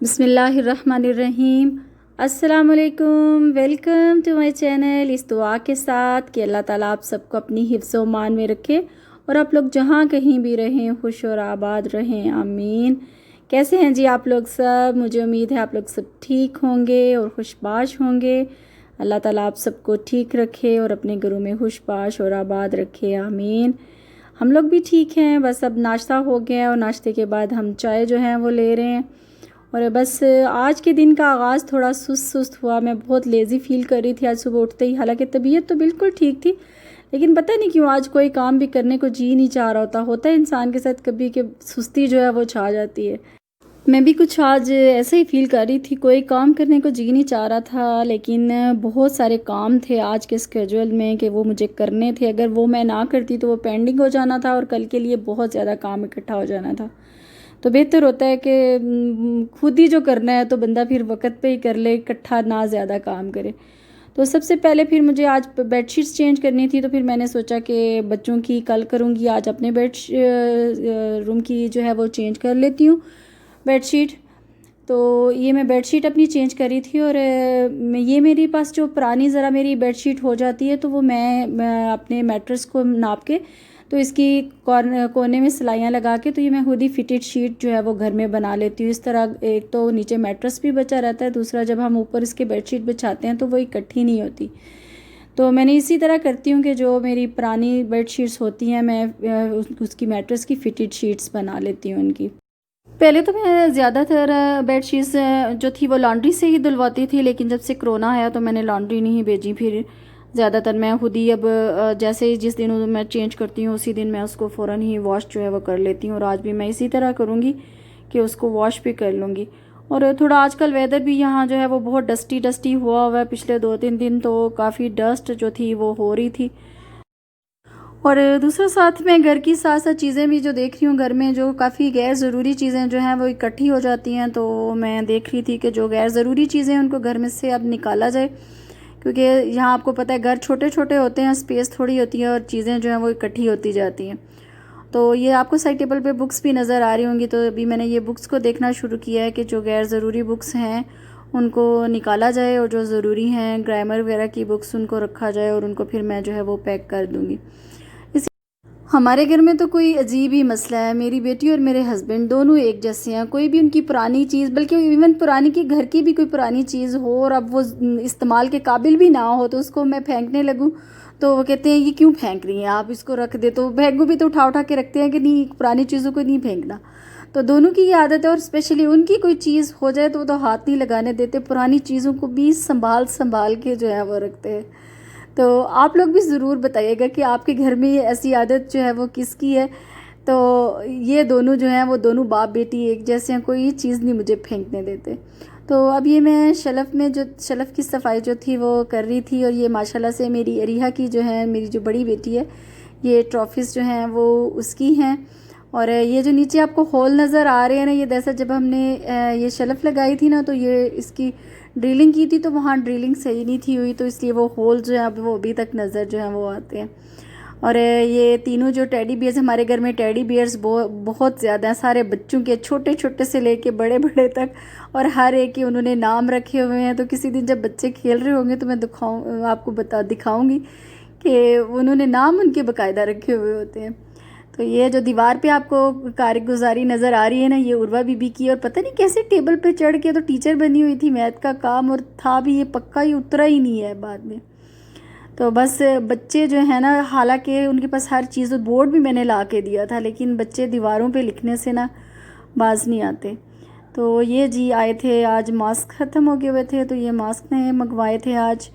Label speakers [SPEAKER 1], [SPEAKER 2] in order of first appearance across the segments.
[SPEAKER 1] बिस्मिल्लाहिर्रहमानिर्रहीम। अस्सलामुअलैकुम। Welcome to my channel. इस दुआ के साथ कि अल्लाह ताला आप सबको अपनी हिफ्ज़ व मान में रखे और आप लोग जहाँ कहीं भी रहें खुश और आबाद रहें, आमीन। कैसे हैं जी आप लोग सब? मुझे उम्मीद है आप लोग सब ठीक होंगे और खुशबाश होंगे। अल्लाह ताला आप सबको ठीक रखे और अपने घरों में खुशबाश और आबाद रखे, आमीन। हम लोग भी ठीक हैं। बस अब नाश्ता हो गया और नाश्ते के बाद हम चाय जो है वो ले रहे हैं। और बस आज के दिन का आगाज़ थोड़ा सुस्त सुस्त हुआ। मैं बहुत लेज़ी फ़ील कर रही थी आज सुबह उठते ही। हालांकि तबीयत तो बिल्कुल ठीक थी, लेकिन पता नहीं क्यों आज कोई काम भी करने को जी नहीं चाह रहा होता है इंसान के साथ कभी कि सुस्ती जो है वो छा जाती है। मैं भी कुछ आज ऐसे ही फ़ील कर रही थी, कोई काम करने को जी नहीं चाह रहा था, लेकिन बहुत सारे काम थे आज के स्केड्यूल में कि वो मुझे करने थे। अगर वो मैं ना करती तो वो पेंडिंग हो जाना था और कल के लिए बहुत ज़्यादा काम इकट्ठा हो जाना था। तो बेहतर होता है कि खुद ही जो करना है तो बंदा फिर वक्त पे ही कर ले, इकट्ठा ना ज़्यादा काम करे। तो सबसे पहले फिर मुझे आज बेडशीट्स चेंज करनी थी, तो फिर मैंने सोचा कि बच्चों की कल करूँगी, आज अपने रूम की जो है वो चेंज कर लेती हूँ बेडशीट। तो ये मैं बेडशीट अपनी चेंज करी थी और ये मेरे पास जो पुरानी ज़रा मेरी बेडशीट हो जाती है तो वो मैं अपने मैट्रेस को नाप के तो इसकी कोने में सिलाइयाँ लगा के तो ये मैं खुद ही फिटेड शीट जो है वो घर में बना लेती हूँ। इस तरह एक तो नीचे मैट्रेस भी बचा रहता है, दूसरा जब हम ऊपर इसके बेडशीट बिछाते हैं तो वो इकट्ठी नहीं होती। तो मैंने इसी तरह करती हूँ कि जो मेरी पुरानी बेडशीट्स होती हैं मैं उसकी मैट्रेस की फिटेड शीट्स बना लेती हूँ उनकी। पहले तो मैं ज़्यादातर बेडशीट्स जो थी वो लॉन्ड्री से ही धुलवाती थी, लेकिन जब से कोरोना आया तो मैंने लॉन्ड्री नहीं भेजी। फिर ज़्यादातर मैं खुद ही अब जैसे ही जिस दिन मैं चेंज करती हूँ उसी दिन मैं उसको फ़ौरन ही वॉश जो है वो कर लेती हूँ। और आज भी मैं इसी तरह करूँगी कि उसको वॉश भी कर लूँगी। और थोड़ा आजकल वेदर भी यहाँ जो है वो बहुत डस्टी डस्टी हुआ है। पिछले 2-3 दिन तो काफ़ी डस्ट जो थी वो हो रही थी। और दूसरा साथ में घर की साथ साथ चीज़ें भी जो देख रही हूँ, घर में जो काफ़ी गैर ज़रूरी चीज़ें जो हैं वो इकट्ठी हो जाती हैं। तो मैं देख रही थी कि जो गैर ज़रूरी चीज़ें हैं उनको घर में से अब निकाला जाए, क्योंकि यहाँ आपको पता है घर छोटे छोटे होते हैं, स्पेस थोड़ी होती है और चीज़ें जो हैं वो इकट्ठी होती जाती हैं। तो ये आपको साइड टेबल पे बुक्स भी नज़र आ रही होंगी, तो अभी मैंने ये बुक्स को देखना शुरू किया है कि जो गैर ज़रूरी बुक्स हैं उनको निकाला जाए और जो ज़रूरी हैं ग्रामर वगैरह की बुक्स उनको रखा जाए और उनको फिर मैं जो है वो पैक कर दूँगी। हमारे घर में तो कोई अजीब ही मसला है। मेरी बेटी और मेरे हस्बैंड दोनों एक जैसे हैं। कोई भी उनकी पुरानी चीज़, बल्कि इवन पुरानी की घर की भी कोई पुरानी चीज़ हो और अब वो इस्तेमाल के काबिल भी ना हो तो उसको मैं फेंकने लगूँ तो वो कहते हैं ये क्यों फेंक रही हैं आप, इसको रख दे। तो फेंकूँ भी तो उठा उठा के रखते हैं कि नहीं, पुरानी चीज़ों को नहीं फेंकना। तो दोनों की ये आदत है और स्पेशली उनकी कोई चीज़ हो जाए तो वो तो हाथ नहीं लगाने देते, पुरानी चीज़ों को भी संभाल संभाल के जो है वो रखते हैं। तो आप लोग भी ज़रूर बताइएगा कि आपके घर में ये ऐसी आदत जो है वो किसकी है। तो ये दोनों जो हैं वो दोनों बाप बेटी एक जैसे हैं, कोई चीज़ नहीं मुझे फेंकने देते। तो अब ये मैं शेल्फ़ में जो शेल्फ़ की सफाई जो थी वो कर रही थी। और ये माशाल्लाह से मेरी अरीहा की जो है, मेरी जो बड़ी बेटी है, ये ट्रॉफ़ीज़ जो हैं वो उसकी हैं। और ये जो नीचे आपको होल नज़र आ रहे हैं ना, ये दरअसल जब हमने ये शेल्फ़ लगाई थी ना तो ये इसकी ड्रिलिंग की थी तो वहाँ ड्रिलिंग सही नहीं थी हुई, तो इसलिए वो होल जो है अब वो अभी तक नज़र जो है वो आते हैं। और ये तीनों जो टेडी बियर्स, हमारे घर में टेडी बियर्स बहुत ज़्यादा हैं, सारे बच्चों के, छोटे छोटे से लेके बड़े बड़े तक, और हर एक के उन्होंने नाम रखे हुए हैं। तो किसी दिन जब बच्चे खेल रहे होंगे तो मैं आपको दिखाऊंगी कि उन्होंने नाम उनके बाकायदा रखे हुए होते हैं। तो ये जो दीवार पे आपको कारगुजारी नज़र आ रही है ना, ये उर्वा बीबी की। और पता नहीं कैसे टेबल पे चढ़ के तो टीचर बनी हुई थी मैथ का काम, और था भी ये पक्का ही उतरा ही नहीं है बाद में। तो बस बच्चे जो है ना, हालांकि उनके पास हर चीज़, बोर्ड भी मैंने ला के दिया था, लेकिन बच्चे दीवारों पे लिखने से ना बाज नहीं आते। तो ये जी आए थे आज, मास्क ख़त्म हो गए हुए थे तो ये मास्क ने मंगवाए थे आज।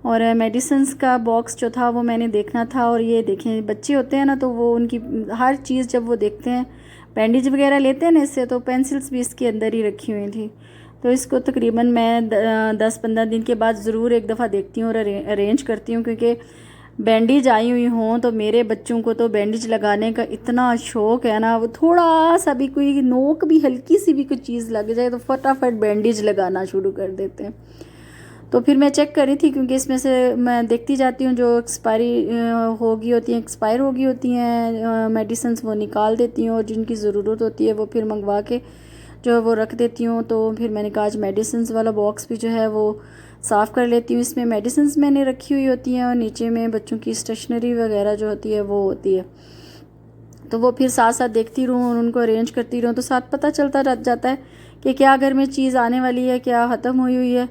[SPEAKER 1] और मेडिसिन्स का बॉक्स जो था वो मैंने देखना था। और ये देखें, बच्चे होते हैं ना तो वो उनकी हर चीज़ जब वो देखते हैं, बैंडेज वगैरह लेते हैं ना इससे, तो पेंसिल्स भी इसके अंदर ही रखी हुई थी। तो इसको तकरीबन मैं 10-15 दिन के बाद ज़रूर एक दफ़ा देखती हूँ और अरेंज करती हूँ, क्योंकि बैंडेज आई हुई हों तो मेरे बच्चों को तो बैंडेज लगाने का इतना शौक़ है ना, वो थोड़ा सा भी कोई नोक भी, हल्की सी भी कोई चीज़ लग जाए तो फटाफट बैंडेज लगाना शुरू कर देते हैं। तो फिर मैं चेक कर रही थी, क्योंकि इसमें से मैं देखती जाती हूँ जो एक्सपायरी होगी होती हैं, एक्सपायर होगी होती हैं मेडिसिन्स, वो निकाल देती हूँ और जिनकी ज़रूरत होती है वो फिर मंगवा के जो वो रख देती हूँ। तो फिर मैंने कहा आज मेडिसिन्स वाला बॉक्स भी जो है वो साफ़ कर लेती हूँ। इसमें मेडिसिन्स मैंने रखी हुई होती हैं और नीचे में बच्चों की स्टेशनरी वगैरह जो होती है वो होती है। तो वो फिर साथ साथ देखती रहूँ और उनको अरेंज करती रहूँ, तो साथ पता चलता रह जाता है कि क्या घर में चीज़ आने वाली है, क्या ख़त्म हुई हुई है।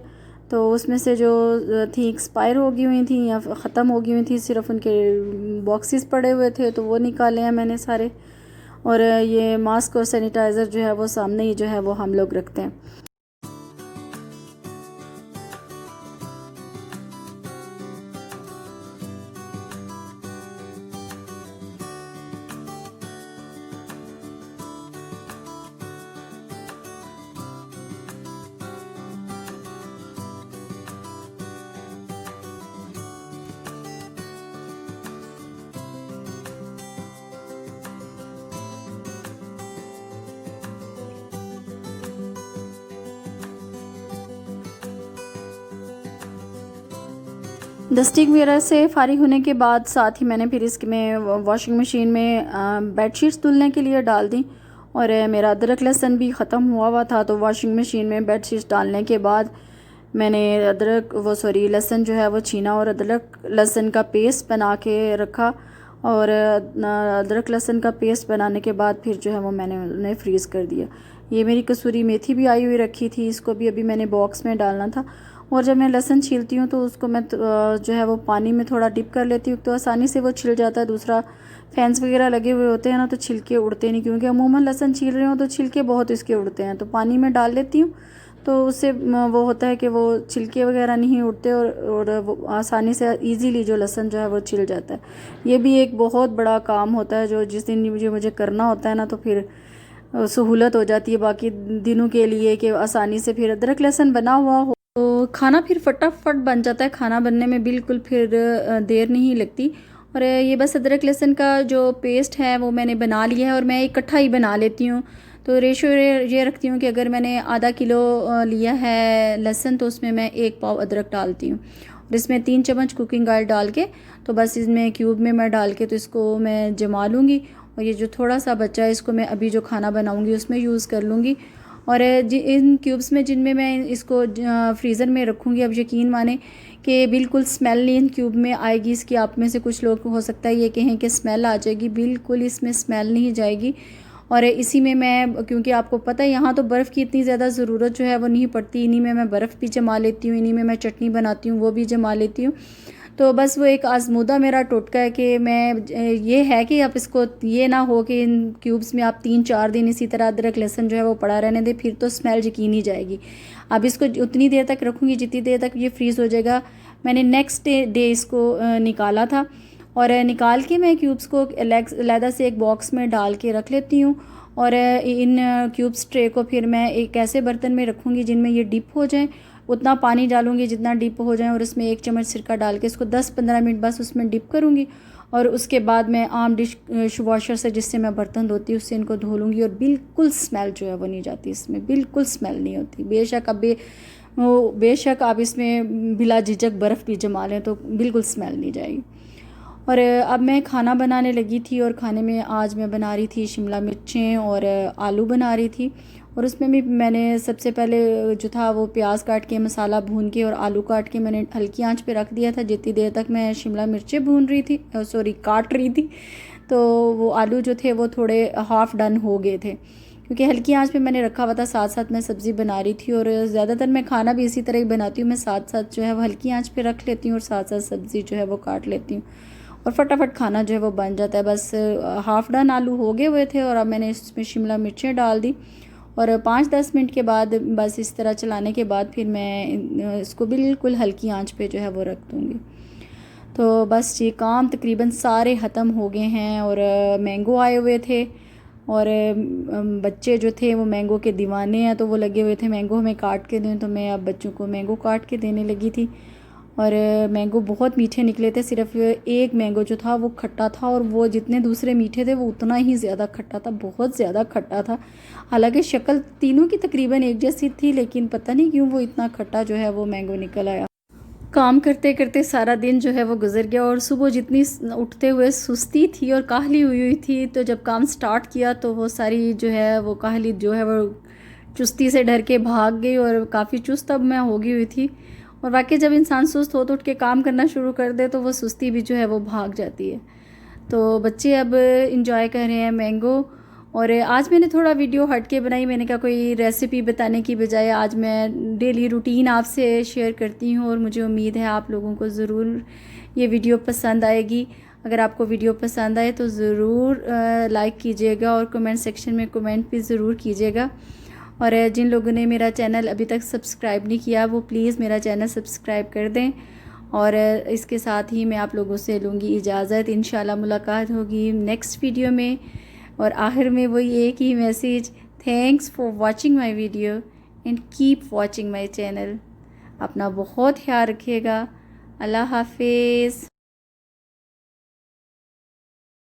[SPEAKER 1] तो उसमें से जो थी एक्सपायर हो गई हुई थी या ख़त्म हो गई हुई थी, सिर्फ उनके बॉक्सेस पड़े हुए थे, तो वो निकाले हैं मैंने सारे। और ये मास्क और सैनिटाइज़र जो है वो सामने ही जो है वो हम लोग रखते हैं। डस्टिंग वगैरह से फ़ारिग होने के बाद साथ ही मैंने फिर इसमें वॉशिंग मशीन में बेडशीट्स धुलने के लिए डाल दी। और मेरा अदरक लहसुन भी ख़त्म हुआ था, तो वॉशिंग मशीन में बेडशीट्स डालने के बाद मैंने लहसुन जो है वो छीना और अदरक लहसुन का पेस्ट बना के रखा। और अदरक लहसुन का पेस्ट बनाने के बाद फिर जो है वो मैंने उन्हें फ्रीज़ कर दिया। ये मेरी कसूरी मेथी भी आई हुई रखी थी, इसको भी अभी मैंने बॉक्स में डालना था। और जब मैं लहसुन छीलती हूँ तो उसको मैं जो है वो पानी में थोड़ा डिप कर लेती हूँ, तो आसानी से वो छिल जाता है। दूसरा फैंस वगैरह लगे हुए होते हैं ना, तो छिलके उड़ते नहीं, क्योंकि अमूमन लहसुन छील रहे हो तो छिलके बहुत इसके उड़ते हैं। तो पानी में डाल लेती हूँ, तो उससे वो होता है कि वो छिलके वगैरह नहीं उड़ते और वो आसानी से ईज़िली जो लहसुन जो है वो छिल जाता है। ये भी एक बहुत बड़ा काम होता है, जो जिस दिन मुझे करना होता है ना, तो फिर सहूलत हो जाती है बाकी दिनों के लिए कि आसानी से फिर अदरक लहसुन बना हुआ हो तो खाना फिर फटाफट बन जाता है। खाना बनने में बिल्कुल फिर देर नहीं लगती। और ये बस अदरक लहसुन का जो पेस्ट है वो मैंने बना लिया है और मैं इकट्ठा ही बना लेती हूँ। तो रेशो ये रखती हूँ कि अगर मैंने आधा किलो लिया है लहसुन, तो उसमें मैं 1 पाव अदरक डालती हूँ और इसमें 3 चम्मच कुकिंग ऑयल डाल के, तो बस इसमें क्यूब में मैं डाल के तो इसको मैं जमा लूँगी। और ये जो थोड़ा सा बचा है इसको मैं अभी जो खाना बनाऊँगी उसमें यूज़ कर लूँगी। और इन क्यूब्स में जिनमें मैं इसको फ्रीज़र में रखूँगी, अब यकीन माने कि बिल्कुल स्मेल नहीं इन क्यूब में आएगी इसकी। आप में से कुछ लोग हो सकता है ये कहें कि स्मेल आ जाएगी, बिल्कुल इसमें स्मेल नहीं जाएगी। और इसी में मैं, क्योंकि आपको पता है यहाँ तो बर्फ़ की इतनी ज़्यादा ज़रूरत जो है वो नहीं पड़ती, इन्हीं में मैं बर्फ़ भी जमा लेती हूँ, इन्हीं में मैं चटनी बनाती हूँ वो भी जमा लेती हूँ। तो बस वो एक आजमूदा मेरा टोटका है कि मैं, ये है कि आप इसको ये ना हो कि इन क्यूब्स में आप 3-4 दिन इसी तरह अदरक लहसुन जो है वो पड़ा रहने दे, फिर तो स्मेल यकीनी जाएगी। अब इसको उतनी देर तक रखूँगी जितनी देर तक ये फ्रीज़ हो जाएगा। मैंने नेक्स्ट डे इसको निकाला था और निकाल के मैं क्यूब्स को अलहदा से एक बॉक्स में डाल के रख लेती हूँ। और इन क्यूब्स ट्रे को फिर मैं एक ऐसे बर्तन में रखूँगी जिनमें ये डिप हो जाए, उतना पानी डालूँगी जितना डिप हो जाए और उसमें 1 चम्मच सिरका डाल के इसको 10-15 मिनट बस उसमें डिप करूँगी। और उसके बाद मैं आम डिश वॉशर से, जिससे मैं बर्तन धोती हूँ, उससे इनको धो लूँगी और बिल्कुल स्मेल जो है वो नहीं जाती, इसमें बिल्कुल स्मेल नहीं होती। बेशक आप इसमें बिला झिझक बर्फ़ भी जमा लें तो बिल्कुल स्मेल नहीं जाएगी। और अब मैं खाना बनाने लगी थी और खाने में आज मैं बना रही थी शिमला मिर्चें और आलू बना रही थी। और उसमें भी मैंने सबसे पहले जो था वो प्याज काट के, मसाला भून के और आलू काट के मैंने हल्की आंच पे रख दिया था। जितनी देर तक मैं शिमला मिर्चें भून रही थी, काट रही थी, तो वो आलू जो थे वो थोड़े हाफ़ डन हो गए थे, क्योंकि हल्की आंच पे मैंने रखा हुआ था। साथ साथ मैं सब्ज़ी बना रही थी और ज़्यादातर मैं खाना भी इसी तरह ही बनाती हूँ, मैं साथ साथ जो है वो हल्की आंच पे रख लेती हूँ और साथ साथ सब्ज़ी जो है वो काट लेती हूँ और फटाफट खाना जो है वो बन जाता है। बस हाफ़ डन आलू हो गए हुए थे और अब मैंने इसमें शिमला मिर्चें डाल दी और 5-10 मिनट के बाद बस इस तरह चलाने के बाद फिर मैं इसको बिल्कुल हल्की आंच पे जो है वो रख दूँगी। तो बस ये काम तकरीबन सारे ख़त्म हो गए हैं। और मैंगो आए हुए थे और बच्चे जो थे वो मैंगो के दीवाने हैं, तो वो लगे हुए थे मैंगो हमें काट के दें, तो मैं अब बच्चों को मैंगो काट के देने लगी थी। और मैंगो बहुत मीठे निकले थे, सिर्फ एक मैंगो जो था वो खट्टा था और वो जितने दूसरे मीठे थे वो उतना ही ज़्यादा खट्टा था, बहुत ज़्यादा खट्टा था। हालांकि शक्ल तीनों की तकरीबन एक जैसी थी, लेकिन पता नहीं क्यों वो इतना खट्टा जो है वो मैंगो निकल आया। काम करते करते सारा दिन जो है वो गुजर गया और सुबह जितनी उठते हुए सुस्ती थी और काहली हुई थी, तो जब काम स्टार्ट किया तो वो सारी जो है वो काहली जो है वो चुस्ती से डर के भाग गई और काफ़ी चुस्त अब मैं हो गई हुई थी। और वाकई जब इंसान सुस्त हो तो उठ के काम करना शुरू कर दे तो वो सुस्ती भी जो है वो भाग जाती है। तो बच्चे अब इंजॉय कर रहे हैं मैंगो। और आज मैंने थोड़ा वीडियो हट के बनाई। मैंने कहा कोई रेसिपी बताने की बजाय आज मैं डेली रूटीन आपसे शेयर करती हूँ और मुझे उम्मीद है आप लोगों को ज़रूर ये वीडियो पसंद आएगी। अगर आपको वीडियो पसंद आए तो ज़रूर लाइक कीजिएगा और कमेंट सेक्शन में कमेंट भी ज़रूर कीजिएगा। और जिन लोगों ने मेरा चैनल अभी तक सब्सक्राइब नहीं किया वो प्लीज़ मेरा चैनल सब्सक्राइब कर दें। और इसके साथ ही मैं आप लोगों से लूँगी इजाज़त। इंशाल्लाह मुलाकात होगी नेक्स्ट वीडियो में। और आखिर में वही एक ही message, thanks for watching my video and keep watching my channel. अपना बहुत ख्याल रखिएगा। अल्लाह हाफिज़।